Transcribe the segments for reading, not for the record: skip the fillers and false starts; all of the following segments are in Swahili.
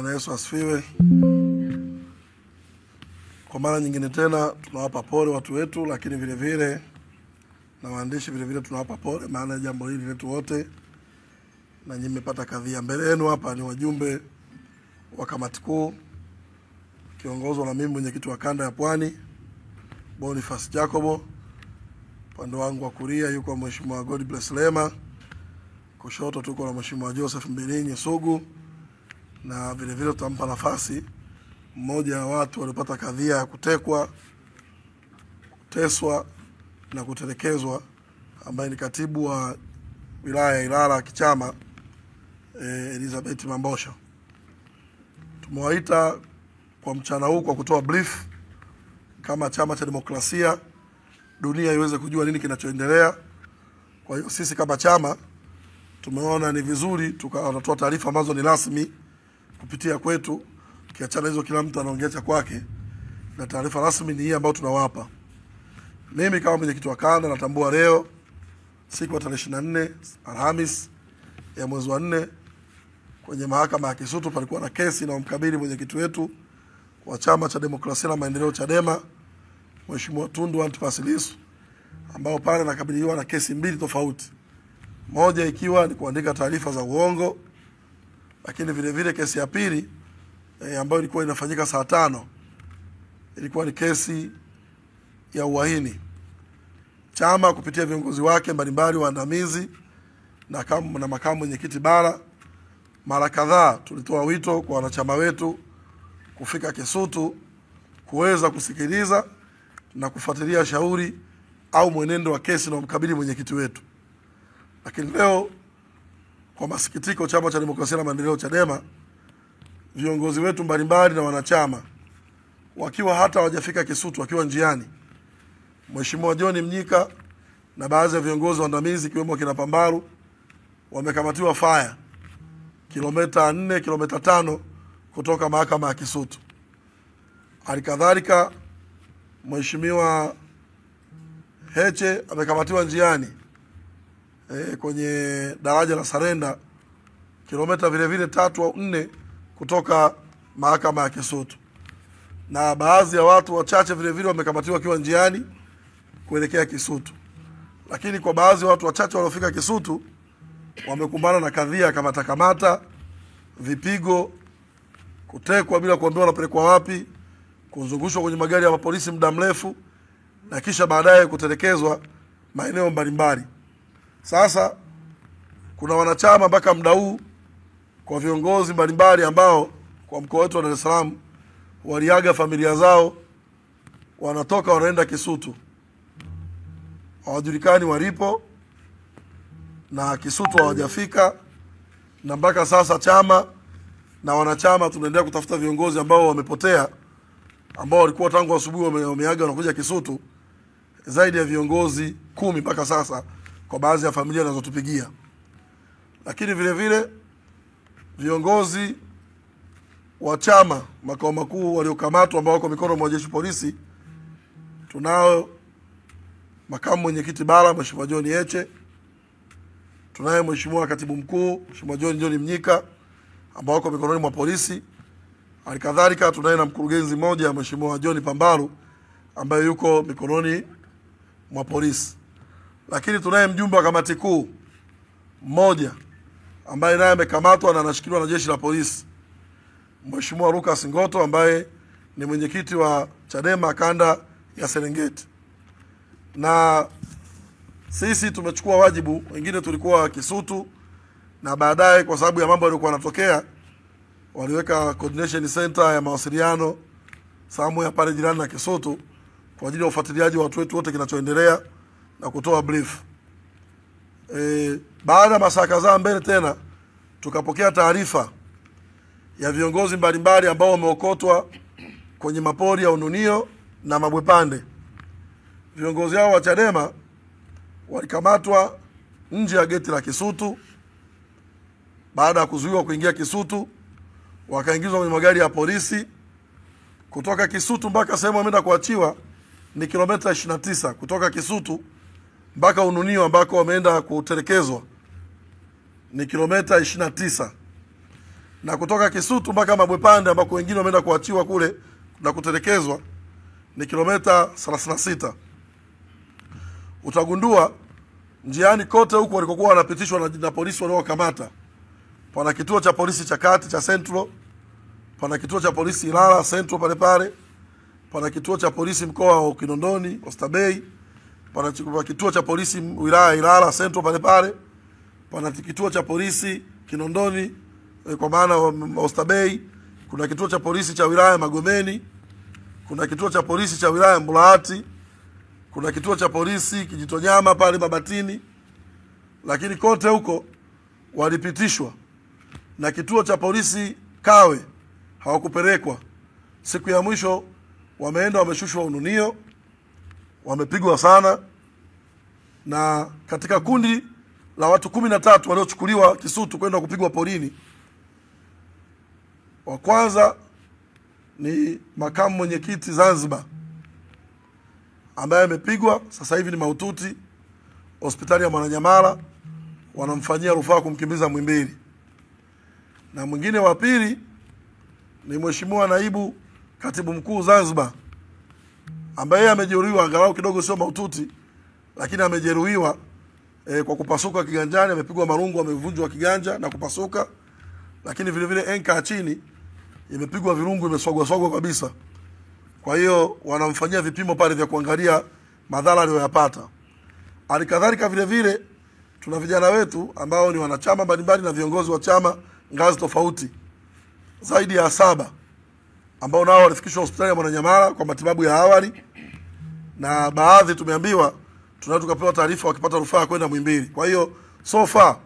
Bwana Yesu asifiwe. Kwa mara nyingine tena tunawapa pole watu wetu, lakini vile vile na waandishi vile vile tunawapa pole, maana jambo hili letu wote na nyinyi mmepata kadhia. Mbele yenu hapa ni wajumbe wa kamati kuu kiongozwa na mimi mwenyekiti wa kanda ya Pwani Boniface Jacobo. Pande wangu wa kulia yuko Mheshimiwa God Bless Lema, kushoto tuko na Mheshimiwa Joseph Mbilinyi Sugu, na vile vile tutampa nafasi mmoja wa watu waliopata kadhia ya kutekwa, kuteswa na kutelekezwa, ambaye ni katibu wa wilaya ya Ilala kichama Elizabeth Mambosha. Tumewaita kwa mchana huu kwa kutoa brief kama chama cha demokrasia dunia iweze kujua nini kinachoendelea. Kwa hiyo sisi kama chama tumeona ni vizuri tukatoa taarifa ambazo ni rasmi kupitia kwetu, kiachana hizo kila mtu anaongea cha kwake, na taarifa rasmi ni hii ambayo tunawapa. Mimi kama mwenyekiti wa kanda natambua leo siku ya tarehe 24 Alhamis ya mwezi wa 4 kwenye mahakama ya Kisutu palikuwa na kesi na mkabili mwenyekiti wetu wa chama cha demokrasia na maendeleo Chadema Mheshimiwa Tundu Antipas Lissu, ambao pale nakabiliwa na kesi mbili tofauti. Moja ikiwa ni kuandika taarifa za uongo, lakini vile vile kesi ya pili ambayo ilikuwa inafanyika saa 5 ilikuwa ni kesi ya uhaini. Chama kupitia viongozi wake mbalimbali waandamizi na makamu mwenyekiti bara, mara kadhaa tulitoa wito kwa wanachama wetu kufika Kisutu kuweza kusikiliza na kufuatilia shauri au mwenendo wa kesi na mkabili mwenyekiti wetu. Lakini leo kwa masikitiko, chama cha demokrasia na maendeleo Chadema, viongozi wetu mbalimbali na wanachama wakiwa hata hawajafika Kisutu, wakiwa njiani, Mheshimiwa John Mnyika na baadhi ya viongozi waandamizi kiwemo kina Pambaru wamekamatiwa fire kilomita 4 kilomita 5 kutoka mahakama ya Kisutu. Halikadhalika Mheshimiwa Heche amekamatiwa njiani kwenye daraja la Sarenda kilomita vile vile 3 au 4 kutoka mahakama ya Kisutu. Na baadhi ya watu wachache vile vile wamekamatiwa kiwa njiani kuelekea Kisutu. Lakini kwa baadhi ya watu wachache waliofika Kisutu wamekumbana na kadhia kama takamata, vipigo, kutekwa bila kuambiwa wanapelekwa wapi, kuzungushwa kwenye magari ya polisi muda mrefu, na kisha baadaye kutelekezwa maeneo mbalimbali. Sasa kuna wanachama mpaka muda huu kwa viongozi mbalimbali ambao kwa mkoa wetu wa Dar es Salaam waliaga familia zao, wanatoka wanaenda Kisutu, hawajulikani walipo na Kisutu hawajafika, na mpaka sasa chama na wanachama tunaendelea kutafuta viongozi ambao wamepotea, ambao walikuwa tangu asubuhi wameaga wanakuja Kisutu, zaidi ya viongozi 10 mpaka sasa kwa baadhi ya familia zinazotupigia. Lakini vile vile viongozi wa chama makao makuu waliokamatwa ambao wako mikono mwa jeshi polisi, tunao makamu mwenyekiti bara Mheshimiwa John Heche, tunaye Mheshimiwa katibu mkuu Mheshimiwa John Mnyika ambao wako mikononi mwa polisi. Halikadhalika tunaye na mkurugenzi mmoja Mheshimiwa John Pambaru ambaye yuko mikononi mwa polisi. Lakini tunaye mjumbe wa kamati kuu mmoja ambaye naye amekamatwa na anashikiliwa na jeshi la polisi, Mheshimiwa Lucas Ngoto ambaye ni mwenyekiti wa Chadema kanda ya Serengeti. Na sisi tumechukua wajibu, wengine tulikuwa Kisutu, na baadaye kwa sababu ya mambo yaliokuwa yanatokea waliweka coordination center ya mawasiliano Samu pale jirani na Kisutu kwa ajili ya ufuatiliaji wa watu wetu wote kinachoendelea na kutoa brief. Baada ya masaa kadhaa mbele tena tukapokea taarifa ya viongozi mbalimbali ambao wameokotwa kwenye mapori ya Ununio na Mabwepande. Viongozi hao wa Chadema walikamatwa nje ya geti la Kisutu. Baada ya kuzuiwa kuingia Kisutu, wakaingizwa kwenye magari ya polisi. Kutoka Kisutu mpaka sehemu wameenda kuachiwa ni kilomita 29 kutoka Kisutu mpaka Ununio ambako wameenda kutelekezwa ni kilomita 29. na kutoka Kisutu mpaka Mabwepande ambako wengine wameenda kuachiwa kule na kutelekezwa ni kilomita 36. Utagundua njiani kote huko walikokuwa wanapitishwa na polisi waliokamata, pana kituo cha polisi cha kati cha Central, pana kituo cha polisi Ilala Central pale pale, pana kituo cha polisi mkoa wa Kinondoni Oysterbay, pana kituo cha polisi wilaya Ilala Central pale pale, pana kituo cha polisi Kinondoni kwa maana Oysterbay, kuna kituo cha polisi cha wilaya Magomeni, kuna kituo cha polisi cha wilaya Mbulahati, kuna kituo cha polisi Kijitonyama pale Mabatini, lakini kote huko walipitishwa. Na kituo cha polisi Kawe hawakupelekwa. Siku ya mwisho wameenda wameshushwa Ununio, wamepigwa sana. Na katika kundi la watu 13 waliochukuliwa Kisutu kwenda kupigwa porini, wa kwanza ni makamu mwenyekiti Zanzibar ambaye amepigwa, sasa hivi ni mahututi hospitali ya Mwananyamala, wanamfanyia rufaa kumkimbiza Muhimbili. Na mwingine wa pili ni mheshimiwa naibu katibu mkuu Zanzibar ambaye amejeruhiwa, angalau kidogo sio mahututi, lakini amejeruhiwa kwa kupasuka kiganjani, amepigwa marungu, amevunjwa kiganja na kupasuka, lakini vile vile enka chini imepigwa virungu, imesogwa kabisa. Kwa hiyo wanamfanyia vipimo pale vya kuangalia madhara aliyoyapata. Alikadhalika vile vile tuna vijana wetu ambao ni wanachama mbalimbali na viongozi wa chama ngazi tofauti zaidi ya 7 ambao nao walifikishwa hospitali ya Mwananyamala kwa matibabu ya awali, na baadhi tumeambiwa tunaweza tukapewa taarifa wakipata rufaa kwenda Muhimbili. Kwa hiyo so far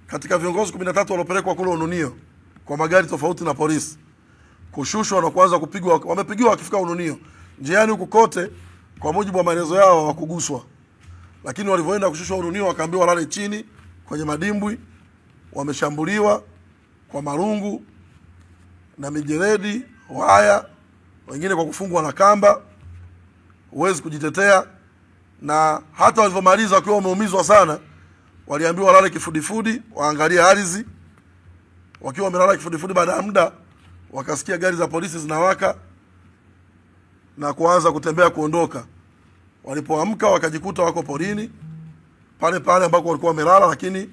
katika viongozi 13 waliopelekwa kule Ununio kwa magari tofauti na polisi, kushushwa na kuanza kupigwa, wamepigiwa wakifika Ununio. Njiani huko kote kwa mujibu wa maelezo yao hawakuguswa, lakini walivyoenda kushushwa Ununio wakaambiwa lale chini kwenye madimbwi, wameshambuliwa kwa marungu na mijeledi, waya, wengine kwa kufungwa na kamba, huwezi kujitetea. Na hata walivyomaliza wakiwa wameumizwa sana, waliambiwa lale kifudifudi, waangalie ardhi. Wakiwa wamelala kifudifudi, baada ya muda wakasikia gari za polisi zinawaka na kuanza kutembea kuondoka. Walipoamka wakajikuta wako porini pale pale ambako walikuwa wamelala, lakini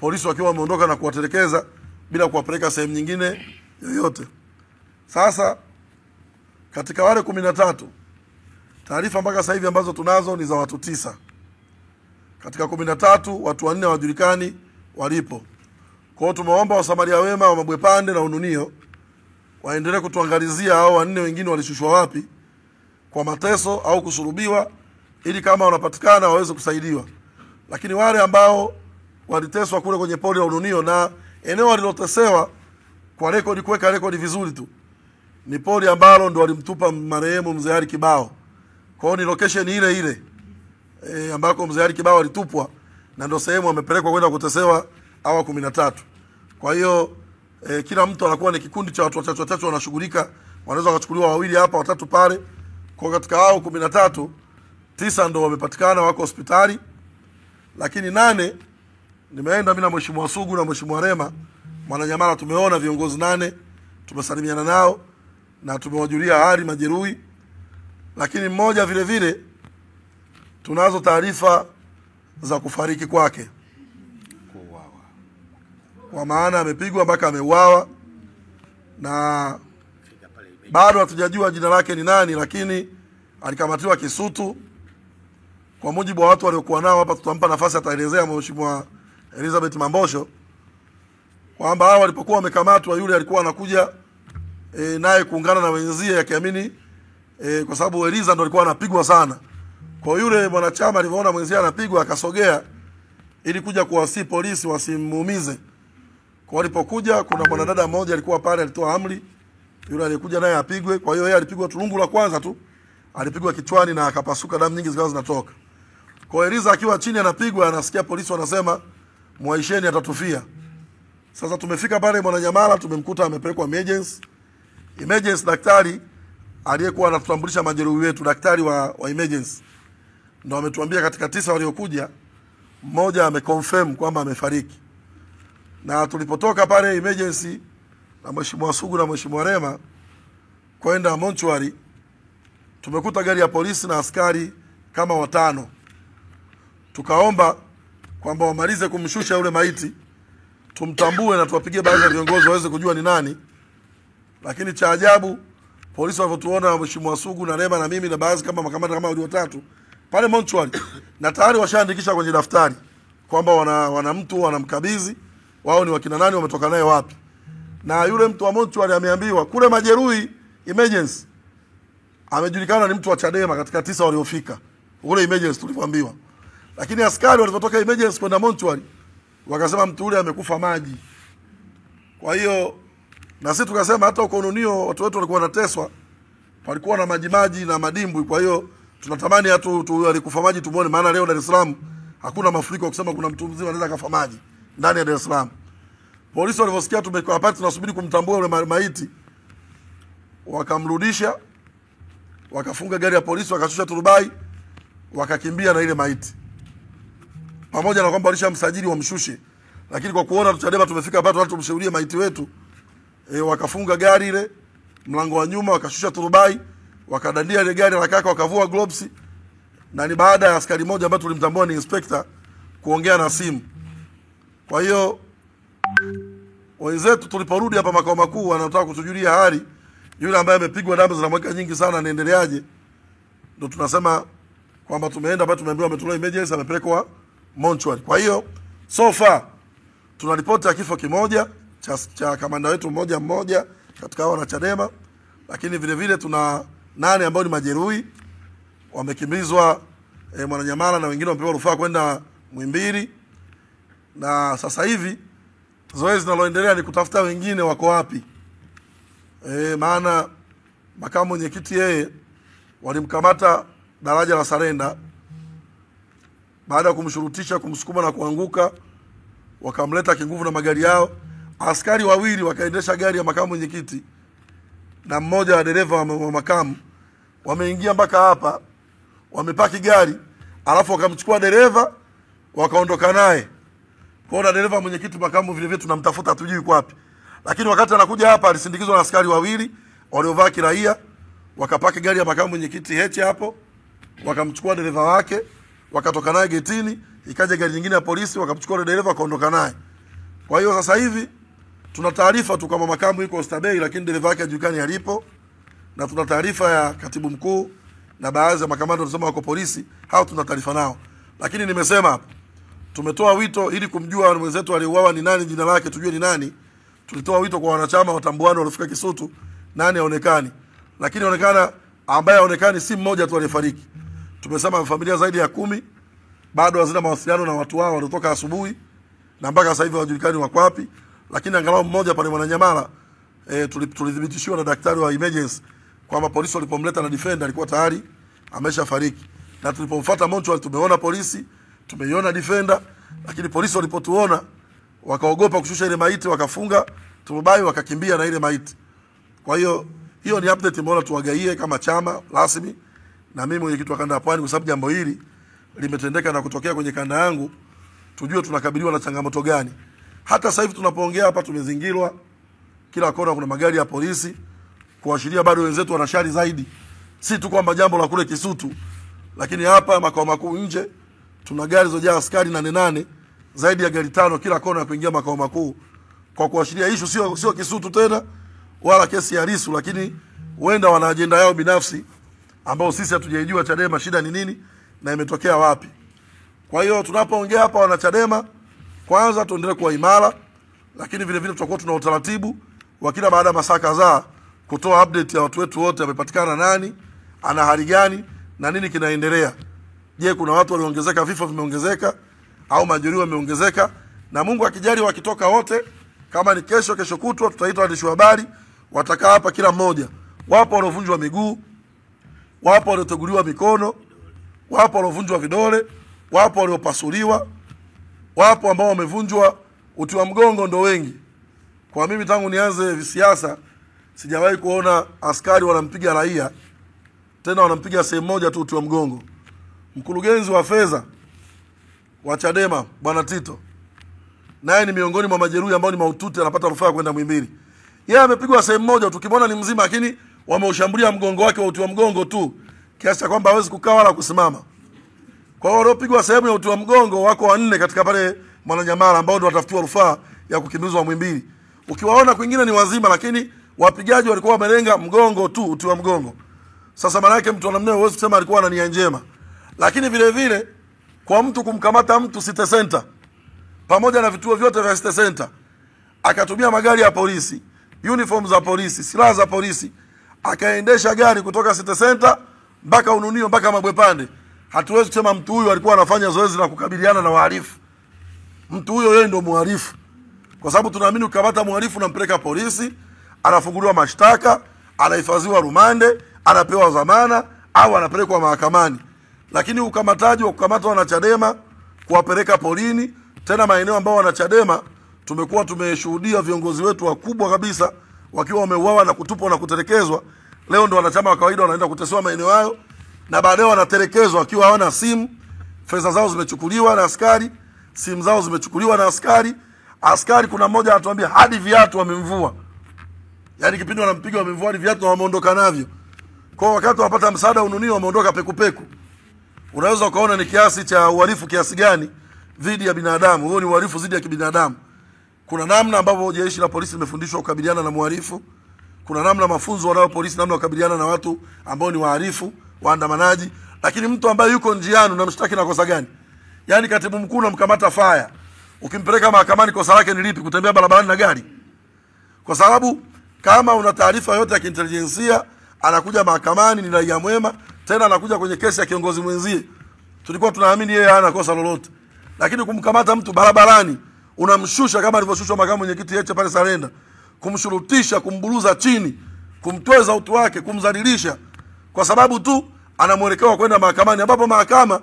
polisi wakiwa wameondoka na kuwatelekeza bila kuwapeleka sehemu nyingine yoyote. Sasa katika wale 13, taarifa mpaka sasa hivi ambazo tunazo ni za watu 9. Katika 13 watu 4 hawajulikani walipo. Kwa hiyo tumeomba wasamaria wema wa Mabwepande na Ununio waendelee kutuangalizia hao 4 wengine walishushwa wapi kwa mateso au kusulubiwa, ili kama wanapatikana waweze kusaidiwa. Lakini wale ambao waliteswa kule kwenye pori la Ununio, na eneo walilotesewa kwa rekodi, kuweka rekodi vizuri tu, ni pori ambalo ndo walimtupa marehemu Mzee Ali Kibao. Kwa hiyo ni location ile ile ambako Mzee Ali Kibao alitupwa, na ndo sehemu wamepelekwa kwenda kutesewa hawa 13. Kwa hiyo kila mtu anakuwa ni kikundi cha watu wachache wanashughulika, wanaweza kuchukuliwa 2 hapa 3 pale. Kwa katika hao 13, 9 ndo wamepatikana wako hospitali, lakini 8 nimeenda mimi na Mheshimiwa Sugu na Mheshimiwa Rema Mwananyamala, tumeona viongozi 8, tumesalimiana nao na tumewajulia hali majeruhi. Lakini mmoja vile vile tunazo taarifa za kufariki kwake, kwa maana amepigwa mpaka ameuawa, na bado hatujajua jina lake ni nani, lakini alikamatiwa Kisutu. Kwa mujibu wa watu waliokuwa nao hapa, tutampa nafasi ataelezea Mheshimiwa Elizabeth Mambosho kwamba hao walipokuwa wamekamatwa, yule alikuwa anakuja naye kuungana na wenzie akiamini kwa sababu Eliza ndo alikuwa anapigwa sana. Kwa yule mwanachama alipoona mwenzie anapigwa akasogea ili kuja kuwasi polisi wasimuumize. Kwa walipokuja, kuna mwanadada mmoja alikuwa pale, alitoa amri yule alikuja naye apigwe. Kwa hiyo yeye alipigwa tulungu la kwanza tu, alipigwa kichwani na akapasuka, damu nyingi zikawa zinatoka. Kwa Eliza akiwa chini anapigwa, anasikia polisi wanasema muaisheni atatufia. Sasa tumefika pale Mwananyamala, tumemkuta amepelekwa emergency. Daktari aliyekuwa anatutambulisha majeruhi wetu, daktari wa emergency, ndio ametuambia katika 9 waliokuja, mmoja ameconfirm kwamba amefariki. Na tulipotoka pale emergency na Mheshimiwa Sugu na Mheshimiwa Rema kwenda mortuary, tumekuta gari ya polisi na askari kama 5. Tukaomba kwamba wamalize kumshusha yule maiti, tumtambue na tuwapigie baadhi ya viongozi waweze kujua ni nani. Lakini cha ajabu, polisi walivyotuona Mheshimiwa Sugu na Rema na mimi na baadhi kama makamanda kama wale 3 pale mortuary, na tayari washaandikisha kwenye daftari kwamba wana mtu wanamkabidhi, wao ni wakina nani, wametoka naye wapi. Na yule mtu wa mortuary ameambiwa kule majeruhi emergency amejulikana ni mtu wa Chadema katika 9 waliofika kule emergency tulivyoambiwa. Lakini askari walipotoka emergency kwenda mortuary wakasema mtu yule amekufa maji. Kwa hiyo na sisi tukasema hata uko Ununio watu wetu walikuwa wanateswa, walikuwa na maji na madimbwi. Kwa hiyo tunatamani hatu alikufa maji tumuone, maana leo Dar es Salaam hakuna mafuriko kusema kuna mtu mzima anaweza kafa maji ndani ya Dar es Salaam. Polisi walivyosikia tumekaa hapa tunasubiri kumtambua yule maiti, wakamrudisha, wakafunga gari ya polisi, wakashusha turubai, wakakimbia na ile maiti. Pamoja na kwamba walishamsajili wamshushe, lakini kwa kuona Chadema tumefika hapa watu tumshuhudie maiti wetu, wakafunga gari ile mlango wa nyuma, wakashusha turubai, wakadandia ile gari la kaka, wakavua gloves. Na ni baada ya askari mmoja ambaye tulimtambua ni inspector kuongea na simu. Kwa hiyo wenzetu tuliporudi hapa makao makuu wanataka kutujulia hali yule ambaye amepigwa damu zinamweka nyingi sana, anaendeleaje. Ndio tunasema kwamba tumeenda hapa, tumeambiwa ametolewa emergency, amepelekwa mortuary. Kwa hiyo so far tuna ripoti ya kifo kimoja cha kamanda wetu mmoja katika hao na Chadema, lakini vile vile tuna 8 ambao ni majeruhi wamekimbizwa Mwananyamala, na wengine wamepewa rufaa kwenda Muhimbili. Na sasa hivi zoezi linaloendelea ni kutafuta wengine wako wapi. Maana makamu mwenyekiti yeye walimkamata daraja la Sarenda, baada ya kumshurutisha, kumsukuma na kuanguka, wakamleta kinguvu na magari yao. Askari 2 wakaendesha gari ya makamu mwenyekiti na mmoja wa dereva wa makamu, wameingia mpaka hapa, wamepaki gari, alafu wakamchukua dereva wakaondoka naye. Kwa hiyo dereva mwenyekiti makamu vile vile tunamtafuta, hatujui yuko wapi. Lakini wakati anakuja hapa alisindikizwa na askari 2 waliovaa kiraia, wakapaki gari ya makamu mwenyekiti Heche hapo, wakamchukua dereva wake, wakatoka naye getini, ikaja gari nyingine ya polisi, wakamchukua dereva wakaondoka naye. Kwa hiyo sasa hivi tuna taarifa tu kama makamu yuko Oysterbay, lakini dereva wake hajulikani alipo, na tuna taarifa ya katibu mkuu na baadhi ya makamanda wanasema wako polisi, hao tuna taarifa nao. Lakini nimesema hapa tumetoa wito ili kumjua mwenzetu aliyeuawa ni nani, jina lake tujue ni nani. Tulitoa wito kwa wanachama watambuano waliofika Kisutu nani aonekani, lakini onekana ambaye aonekani si mmoja tu aliyefariki. Tumesema familia zaidi ya 10 bado hazina mawasiliano na watu wao waliotoka asubuhi na mpaka sasa hivi hawajulikani wako wapi. Lakini angalau mmoja pale Mwananyamala tulidhibitishiwa na daktari wa emergency kwamba polisi walipomleta na defender alikuwa tayari ameshafariki. Na tulipomfuata mortuary tumeona polisi, tumeiona defender, lakini polisi walipotuona wakaogopa kushusha ile maiti, wakafunga turubai, wakakimbia na ile maiti. Kwa hiyo hiyo ni update mbona tuwagaie kama chama rasmi na mimi mwenyekiti wa kanda ya Pwani, kwa sababu jambo hili limetendeka na kutokea kwenye kanda yangu, tujue tunakabiliwa na changamoto gani. Hata sasa hivi tunapoongea hapa tumezingirwa kila kona, kuna magari ya polisi kuashiria bado wenzetu wanashari zaidi. Si tu kwamba jambo la kule Kisutu, lakini hapa makao makuu nje tuna gari zojaa askari 8 zaidi ya gari 5 kila kona kuingia makao makuu, kwa kuashiria issue sio Kisutu tena wala kesi ya Lissu, lakini huenda wana agenda yao binafsi ambao sisi hatujaijua Chadema shida ni nini na imetokea wapi. Kwa hiyo tunapoongea hapa wana Chadema, kwanza tuendelee kuwa imara, lakini vile vile tutakuwa tuna utaratibu wa kila baada ya masaa kadhaa kutoa update ya watu wetu wote, wamepatikana nani, ana hali gani na nini kinaendelea. Je, kuna watu waliongezeka, vifo vimeongezeka au majeruhi wameongezeka? Na Mungu akijali wakitoka wote, kama ni kesho kutwa tutaita waandishi wa habari, watakaa hapa kila mmoja. Wapo waliovunjwa miguu, wapo walioteguliwa mikono, wapo waliovunjwa vidole, wapo waliopasuliwa, wapo ambao wamevunjwa uti wa mgongo, ndo wengi. Kwa mimi tangu nianze siasa sijawahi kuona askari wanampiga raia, tena wanampiga sehemu moja tu uti wa mgongo. Mkurugenzi wa fedha wa Chadema Bwana Tito, naye ni miongoni mwa majeruhi ambao ni mahututi, anapata rufaa kwenda Muhimbili. Yeye amepigwa sehemu moja, tukimwona ni mzima, lakini wameushambulia mgongo wake wa uti wa mgongo tu, kiasi cha kwamba hawezi kukaa wala kusimama. Kwa hiyo waliopigwa sehemu ya uti wa mgongo wako 4 katika pale Mwananyamala, ambao ndio watafutiwa rufaa ya kukimbizwa Muhimbili. Ukiwaona kwingine ni wazima, lakini wapigaji walikuwa wamelenga mgongo tu, uti wa mgongo. Sasa maana yake mtu anamneo huwezi kusema alikuwa na nia njema. Lakini vile vile kwa mtu kumkamata mtu City Center pamoja na vituo vyote vya City Center, akatumia magari ya polisi, uniform za polisi, silaha za polisi, akaendesha gari kutoka City Center mpaka Ununio mpaka Mabwepande, hatuwezi kusema mtu huyu alikuwa anafanya zoezi la kukabiliana na wahalifu. Mtu huyo yeye ndio mhalifu. Kwa sababu tunaamini ukamata mhalifu unampeleka polisi, anafunguliwa mashtaka, anahifadhiwa rumande, anapewa dhamana au anapelekwa mahakamani. Lakini ukamataji wa kukamata wanachadema, kuwapeleka polini, tena maeneo ambao wanachadema tumekuwa tumeshuhudia viongozi wetu wakubwa kabisa wakiwa wameuawa na kutupwa na kutelekezwa. Leo ndio wanachama wa kawaida wanaenda kutesewa maeneo hayo, na baadaye wanatelekezwa wakiwa hawana simu, fedha zao zimechukuliwa na askari, simu zao zimechukuliwa na askari. Askari kuna mmoja anatuambia hadi viatu wamemvua. Yaani kipindi wanampiga wamemvua hadi viatu na wameondoka navyo. Kwa wakati wapata msaada Ununio wameondoka pekupeku. Unaweza ukaona ni kiasi cha uhalifu kiasi gani dhidi ya binadamu. Huo ni uhalifu dhidi ya kibinadamu. Kuna namna ambavyo jeshi la polisi limefundishwa kukabiliana na mhalifu. Kuna namna mafunzo wanayo polisi namna kukabiliana na watu ambao ni wahalifu, waandamanaji. Lakini mtu ambaye yuko njiani unamshtaki na kosa gani? Yaani katibu mkuu unamkamata faya, ukimpeleka mahakamani kosa lake ni lipi? Kutembea barabarani na gari? Kwa sababu kama una taarifa yote ya kiintelijensia, anakuja mahakamani ni raia mwema, tena anakuja kwenye kesi ya kiongozi mwenzie, tulikuwa tunaamini yeye hana kosa lolote. Lakini kumkamata mtu barabarani, unamshusha kama alivyoshushwa makamu mwenyekiti Heche pale Sarenda, kumshurutisha, kumburuza chini, kumtweza utu wake, kumdhalilisha kwa sababu tu ana mwelekeo kwenda mahakamani, ambapo mahakama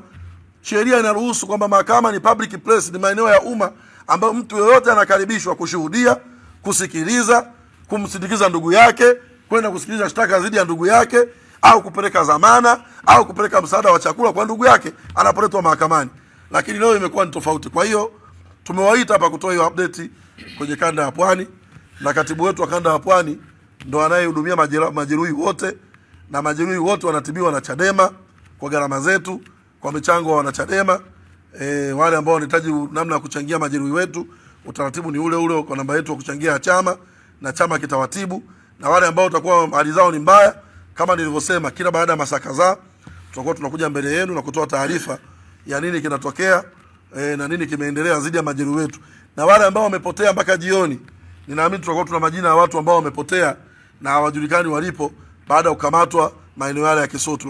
sheria inaruhusu kwamba mahakama ni public place, ni maeneo ya umma ambapo mtu yeyote anakaribishwa kushuhudia, kusikiliza, kumsindikiza ndugu yake, kwenda kusikiliza shtaka dhidi ya ndugu yake, au kupeleka dhamana au kupeleka msaada wa chakula kwa ndugu yake anapoletwa mahakamani. Lakini leo imekuwa ni tofauti. Kwa hiyo tumewaita hapa kutoa hiyo update kwenye kanda ya Pwani, na katibu wetu wa kanda ya Pwani ndo anayehudumia majeruhi wote, na majeruhi wote wanatibiwa na Chadema kwa gharama zetu, kwa michango wa wanachadema. Wale ambao wanahitaji namna ya kuchangia majeruhi wetu, utaratibu ni ule ule kwa namba yetu ya kuchangia ya chama, na chama kitawatibu. Na wale ambao utakuwa hali zao ni mbaya, kama nilivyosema, kila baada ya masaa kadhaa tutakuwa tunakuja mbele yenu na kutoa taarifa ya nini kinatokea na nini kimeendelea dhidi ya majeruhi wetu. Na wale ambao wamepotea mpaka jioni, ninaamini tutakuwa tuna majina ya watu ambao wamepotea na hawajulikani walipo baada ya kukamatwa maeneo yale ya Kisutu.